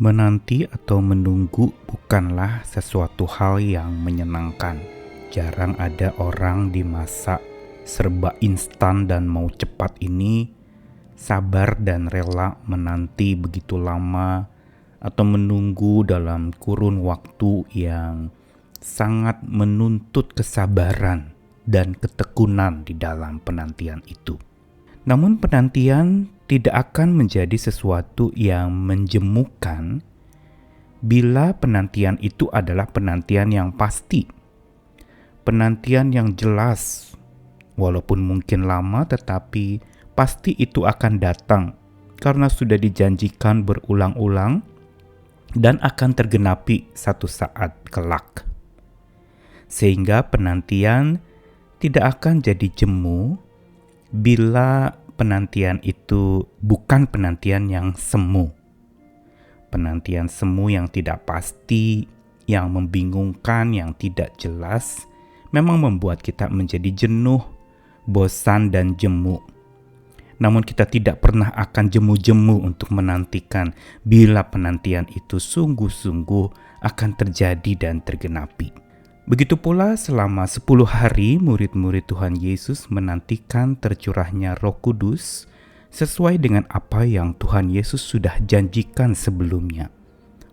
Menanti atau menunggu bukanlah sesuatu hal yang menyenangkan. Jarang ada orang di masa serba instan dan mau cepat ini sabar dan rela menanti begitu lama atau menunggu dalam kurun waktu yang sangat menuntut kesabaran dan ketekunan di dalam penantian itu. Namun penantian tidak akan menjadi sesuatu yang menjemukan bila penantian itu adalah penantian yang pasti. Penantian yang jelas, walaupun mungkin lama tetapi pasti itu akan datang karena sudah dijanjikan berulang-ulang dan akan tergenapi satu saat kelak. Sehingga penantian tidak akan jadi jemu bila penantian itu bukan penantian yang semu. Penantian semu yang tidak pasti, yang membingungkan, yang tidak jelas, memang membuat kita menjadi jenuh, bosan, dan jemu. Namun kita tidak pernah akan jemu-jemu untuk menantikan bila penantian itu sungguh-sungguh akan terjadi dan tergenapi. Begitu pula selama 10 hari murid-murid Tuhan Yesus menantikan tercurahnya Roh Kudus sesuai dengan apa yang Tuhan Yesus sudah janjikan sebelumnya.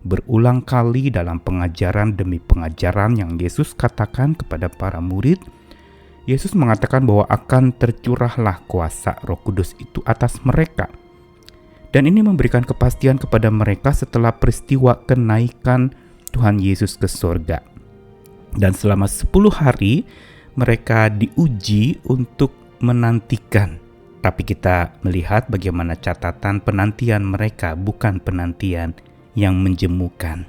Berulang kali dalam pengajaran demi pengajaran yang Yesus katakan kepada para murid, Yesus mengatakan bahwa akan tercurahlah kuasa Roh Kudus itu atas mereka. Dan ini memberikan kepastian kepada mereka setelah peristiwa kenaikan Tuhan Yesus ke sorga. Dan selama 10 hari mereka diuji untuk menantikan. Tapi kita melihat bagaimana catatan penantian mereka bukan penantian yang menjemukan.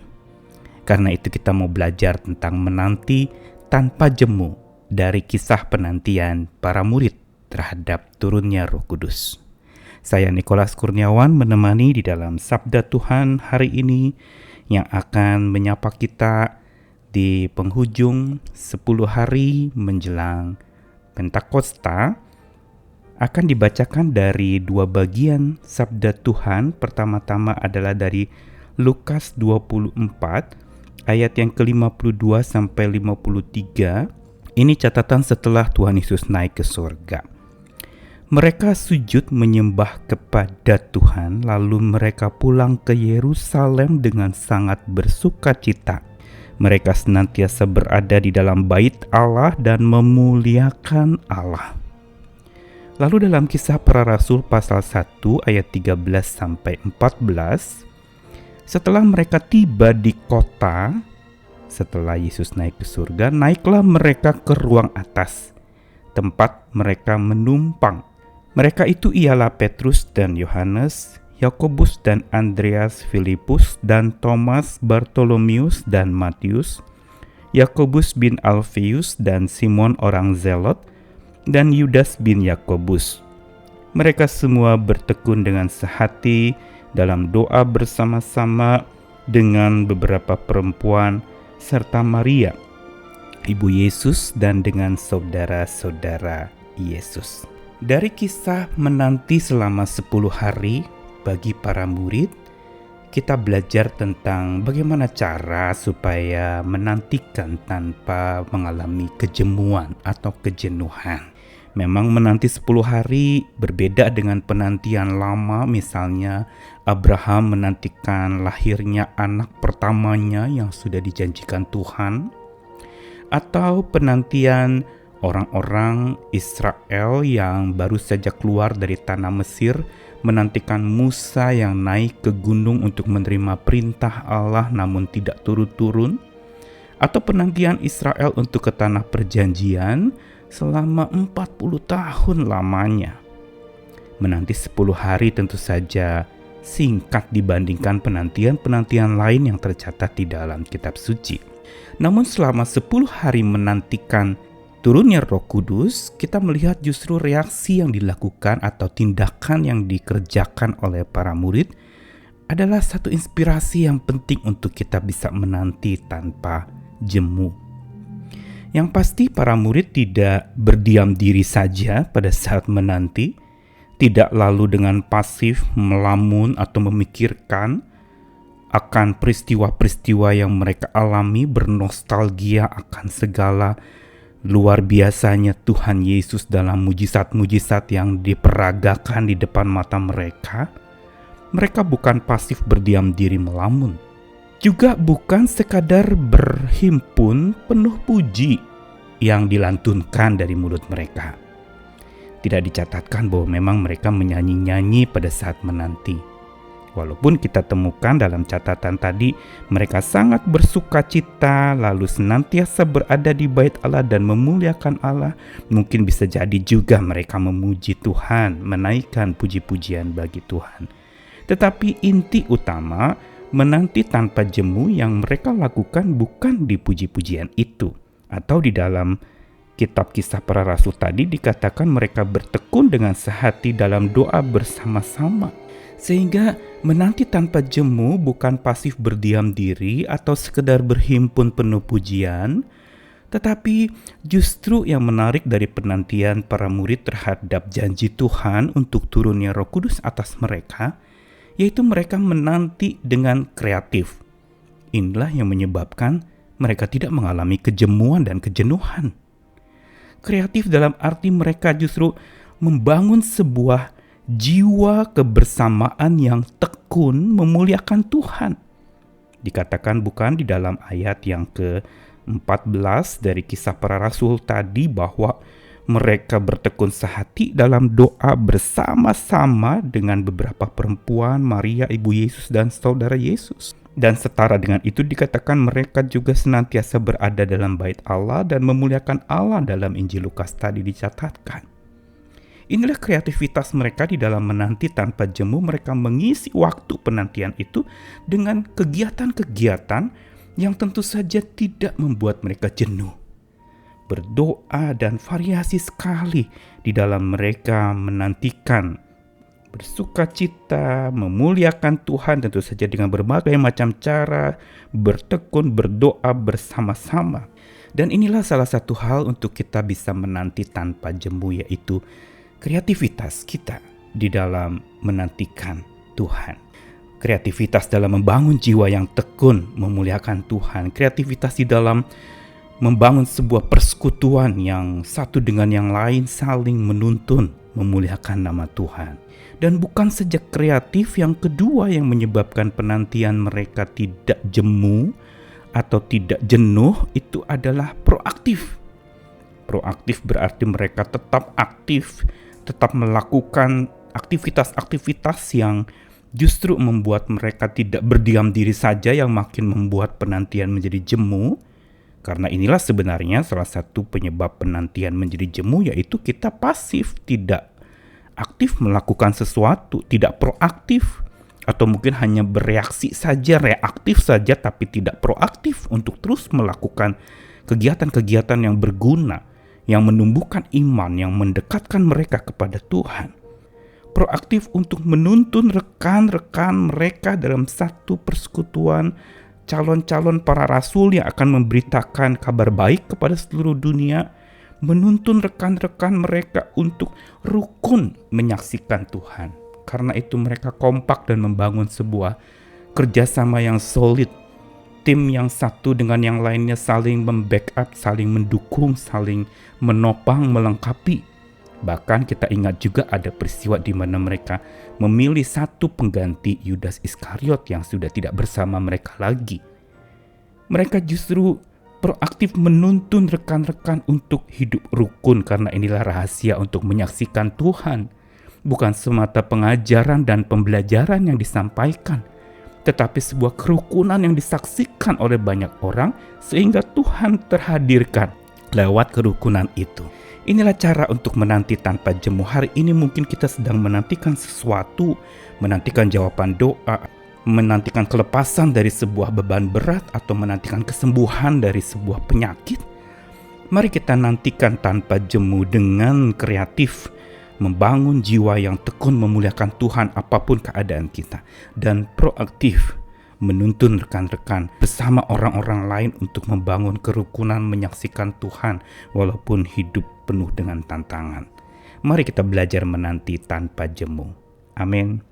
Karena itu kita mau belajar tentang menanti tanpa jemu dari kisah penantian para murid terhadap turunnya Roh Kudus. Saya Nikolas Kurniawan menemani di dalam Sabda Tuhan hari ini yang akan menyapa kita di penghujung 10 hari menjelang Pentakosta. Akan dibacakan dari 2 bagian Sabda Tuhan. Pertama-tama adalah dari Lukas 24 ayat yang ke-52 sampai 53. Ini catatan setelah Tuhan Yesus naik ke surga. Mereka sujud menyembah kepada Tuhan, lalu mereka pulang ke Yerusalem dengan sangat bersukacita. Mereka senantiasa berada di dalam bait Allah dan memuliakan Allah. Lalu dalam Kisah Para Rasul pasal 1 ayat 13 sampai 14, setelah mereka tiba di kota, setelah Yesus naik ke surga, naiklah mereka ke ruang atas, tempat mereka menumpang. Mereka itu ialah Petrus dan Yohanes, Yakobus dan Andreas, Filipus dan Thomas, Bartolomeus dan Matius, Yakobus bin Alfeus dan Simon orang Zelot, dan Yudas bin Yakobus. Mereka semua bertekun dengan sehati dalam doa bersama-sama dengan beberapa perempuan serta Maria, ibu Yesus, dan dengan saudara-saudara Yesus. Dari kisah menanti selama 10 hari bagi para murid, kita belajar tentang bagaimana cara supaya menantikan tanpa mengalami kejemuan atau kejenuhan. Memang menanti 10 hari berbeda dengan penantian lama, misalnya Abraham menantikan lahirnya anak pertamanya yang sudah dijanjikan Tuhan, atau penantian orang-orang Israel yang baru saja keluar dari tanah Mesir menantikan Musa yang naik ke gunung untuk menerima perintah Allah namun tidak turun-turun, atau penantian Israel untuk ke tanah perjanjian selama 40 tahun lamanya. Menanti 10 hari tentu saja singkat dibandingkan penantian-penantian lain yang tercatat di dalam kitab suci. Namun selama 10 hari menantikan turunnya Roh Kudus, kita melihat justru reaksi yang dilakukan atau tindakan yang dikerjakan oleh para murid adalah satu inspirasi yang penting untuk kita bisa menanti tanpa jemu. Yang pasti para murid tidak berdiam diri saja pada saat menanti, tidak lalu dengan pasif melamun atau memikirkan akan peristiwa-peristiwa yang mereka alami, bernostalgia akan segala luar biasanya Tuhan Yesus dalam mujizat-mujizat yang diperagakan di depan mata mereka. Mereka bukan pasif berdiam diri melamun, juga bukan sekadar berhimpun penuh puji yang dilantunkan dari mulut mereka. Tidak dicatatkan bahwa memang mereka menyanyi-nyanyi pada saat menanti. Walaupun kita temukan dalam catatan tadi, mereka sangat bersuka cita, lalu senantiasa berada di bait Allah dan memuliakan Allah. Mungkin bisa jadi juga mereka memuji Tuhan, menaikkan puji-pujian bagi Tuhan. Tetapi inti utama, menanti tanpa jemu yang mereka lakukan bukan di puji-pujian itu. Atau di dalam kitab Kisah Para Rasul tadi dikatakan mereka bertekun dengan sehati dalam doa bersama-sama. Sehingga menanti tanpa jemu bukan pasif berdiam diri atau sekedar berhimpun penuh pujian, tetapi justru yang menarik dari penantian para murid terhadap janji Tuhan untuk turunnya Roh Kudus atas mereka, yaitu mereka menanti dengan kreatif. Inilah yang menyebabkan mereka tidak mengalami kejemuan dan kejenuhan. Kreatif dalam arti mereka justru membangun sebuah jiwa kebersamaan yang tekun memuliakan Tuhan. Dikatakan bukan di dalam ayat yang ke-14 dari Kisah Para Rasul tadi bahwa mereka bertekun sehati dalam doa bersama-sama dengan beberapa perempuan, Maria ibu Yesus dan saudara Yesus. Dan setara dengan itu dikatakan mereka juga senantiasa berada dalam bait Allah dan memuliakan Allah dalam Injil Lukas tadi dicatatkan. Inilah kreativitas mereka di dalam menanti tanpa jemu. Mereka mengisi waktu penantian itu dengan kegiatan-kegiatan yang tentu saja tidak membuat mereka jenuh. Berdoa dan variasi sekali di dalam mereka menantikan, bersuka cita, memuliakan Tuhan tentu saja dengan berbagai macam cara, bertekun, berdoa bersama-sama. Dan inilah salah satu hal untuk kita bisa menanti tanpa jemu, yaitu kreativitas kita di dalam menantikan Tuhan. Kreativitas dalam membangun jiwa yang tekun memuliakan Tuhan. Kreativitas di dalam membangun sebuah persekutuan yang satu dengan yang lain saling menuntun memuliakan nama Tuhan. Dan bukan saja kreatif, yang kedua yang menyebabkan penantian mereka tidak jemu atau tidak jenuh itu adalah proaktif. Proaktif berarti mereka tetap aktif, tetap melakukan aktivitas-aktivitas yang justru membuat mereka tidak berdiam diri saja, yang makin membuat penantian menjadi jemu. Karena inilah sebenarnya salah satu penyebab penantian menjadi jemu, yaitu kita pasif, tidak aktif melakukan sesuatu, tidak proaktif, atau mungkin hanya bereaksi saja, reaktif saja, tapi tidak proaktif untuk terus melakukan kegiatan-kegiatan yang berguna, yang menumbuhkan iman, yang mendekatkan mereka kepada Tuhan. Proaktif untuk menuntun rekan-rekan mereka dalam satu persekutuan calon-calon para rasul yang akan memberitakan kabar baik kepada seluruh dunia, menuntun rekan-rekan mereka untuk rukun menyaksikan Tuhan. Karena itu mereka kompak dan membangun sebuah kerjasama yang solid. Tim yang satu dengan yang lainnya saling membackup, saling mendukung, saling menopang, melengkapi. Bahkan kita ingat juga ada peristiwa di mana mereka memilih satu pengganti Yudas Iskariot yang sudah tidak bersama mereka lagi. Mereka justru proaktif menuntun rekan-rekan untuk hidup rukun, karena inilah rahasia untuk menyaksikan Tuhan. Bukan semata pengajaran dan pembelajaran yang disampaikan, tetapi sebuah kerukunan yang disaksikan oleh banyak orang sehingga Tuhan terhadirkan lewat kerukunan itu. Inilah cara untuk menanti tanpa jemu. Hari ini mungkin kita sedang menantikan sesuatu, menantikan jawaban doa, menantikan kelepasan dari sebuah beban berat, atau menantikan kesembuhan dari sebuah penyakit. Mari kita nantikan tanpa jemu dengan kreatif, membangun jiwa yang tekun memuliakan Tuhan apapun keadaan kita, dan proaktif menuntun rekan-rekan bersama orang-orang lain untuk membangun kerukunan menyaksikan Tuhan walaupun hidup penuh dengan tantangan. Mari kita belajar menanti tanpa jemu. Amin.